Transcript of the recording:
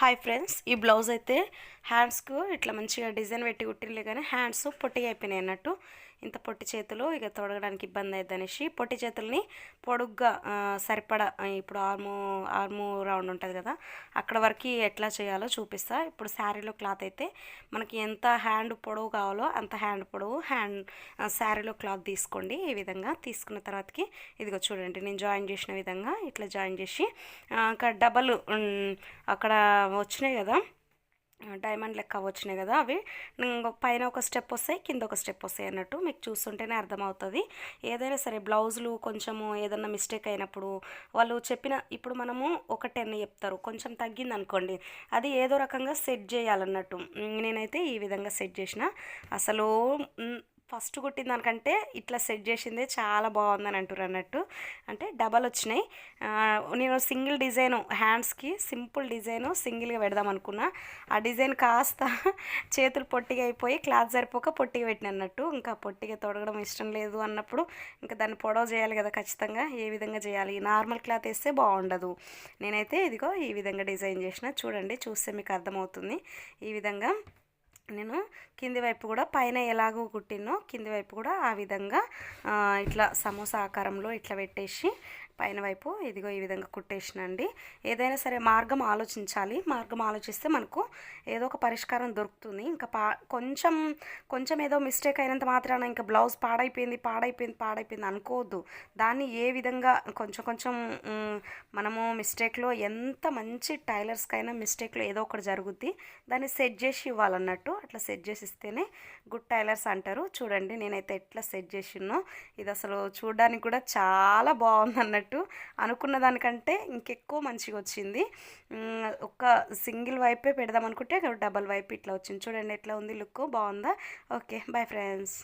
Hi friends, ఈ blouse అయితే హ్యాండ్స్కు ఇట్లా మంచిగా డిజైన్ పెట్టి కుట్టిరలే కానీ హ్యాండ్స్ పొట్టిగా అయిపోయినాయి అన్నట్టు. ఇంత పొట్టి చేతులు ఇక తొడగడానికి ఇబ్బంది అవుతుంది అనేసి పొట్టి చేతుల్ని పొడుగ్గా సరిపడా ఇప్పుడు ఆర్ము రౌండ్ ఉంటుంది కదా, అక్కడ వరకు ఎట్లా చేయాలో చూపిస్తా. ఇప్పుడు శారీలో క్లాత్ అయితే మనకి ఎంత హ్యాండ్ పొడవు కావాలో అంత హ్యాండ్ పొడవు శారీలో క్లాత్ తీసుకోండి. ఈ విధంగా తీసుకున్న తర్వాతకి ఇదిగో చూడండి, నేను జాయిన్ చేసిన విధంగా ఇట్లా జాయిన్ చేసి అక్కడ డబల్ అక్కడ వచ్చినాయి కదా, డైమండ్ లెక్క వచ్చినాయి కదా, అవి పైన ఒక స్టెప్ వస్తాయి, కింద ఒక స్టెప్ వస్తాయి అన్నట్టు. మీకు చూస్తుంటేనే అర్థమవుతుంది. ఏదైనా సరే బ్లౌజులు కొంచెము ఏదన్నా మిస్టేక్ అయినప్పుడు వాళ్ళు చెప్పిన, ఇప్పుడు మనము ఒక 10 చెప్తారు, కొంచెం తగ్గింది అనుకోండి, అది ఏదో రకంగా సెట్ చేయాలన్నట్టు. నేనైతే ఈ విధంగా సెట్ చేసిన. అసలు ఫస్ట్ కుట్టిన దానికంటే ఇట్లా సెట్ చేసిందే చాలా బాగుందని అంటారు అన్నట్టు. అంటే డబల్ వచ్చినాయి. నేను సింగిల్ డిజైను హ్యాండ్స్కి సింపుల్ డిజైను సింగిల్గా పెడదాం అనుకున్నా. ఆ డిజైన్ కాస్త చేతులు పొట్టిగా అయిపోయి క్లాత్ సరిపోక పొట్టిగా పెట్టిన అన్నట్టు. ఇంకా పొట్టిగా తొడగడం ఇష్టం లేదు అన్నప్పుడు ఇంకా దాన్ని పొడవు చేయాలి కదా ఖచ్చితంగా. ఏ విధంగా చేయాలి, నార్మల్ క్లాత్ వేస్తే బాగుండదు. నేనైతే ఇదిగో ఈ విధంగా డిజైన్ చేసిన. చూడండి, చూస్తే మీకు అర్థమవుతుంది. ఈ విధంగా నేను కింది వైపు కూడా పైన ఎలాగో కుట్టినో కింది వైపు కూడా ఆ విధంగా ఇట్లా సమోసా ఆకారంలో ఇట్లా పెట్టేసి పైన వైపు ఇదిగో ఈ విధంగా కుట్టేసినండి. ఏదైనా సరే మార్గం ఆలోచించాలి. మార్గం ఆలోచిస్తే మనకు ఏదో ఒక పరిష్కారం దొరుకుతుంది. ఇంకా కొంచెం ఏదో మిస్టేక్ అయినంత మాత్రాన ఇంకా బ్లౌజ్ పాడైపోయింది అనుకోవద్దు. దాన్ని ఏ విధంగా కొంచెం మనము మిస్టేక్లో, ఎంత మంచి టైలర్స్కైనా మిస్టేక్లో ఏదో ఒకటి జరుగుద్ది. దాన్ని సెట్ చేసి ఇవ్వాలన్నట్టు. అట్లా సెట్ చేసి ఇస్తేనే గుడ్ టైలర్స్ అంటారు. చూడండి, నేనైతే ఎట్లా సెట్ చేసినో ఇది అసలు చూడడానికి కూడా చాలా బాగుంది అన్నట్టు. అనుకున్న దానికంటే ఇంకెక్కువ మంచిగా వచ్చింది. ఒక సింగిల్ వైపే పెడదాం అనుకుంటే డబల్ వైపు ఇట్లా వచ్చింది. చూడండి ఎట్లా ఉంది, లుక్ బాగుందా? Okay, bye friends.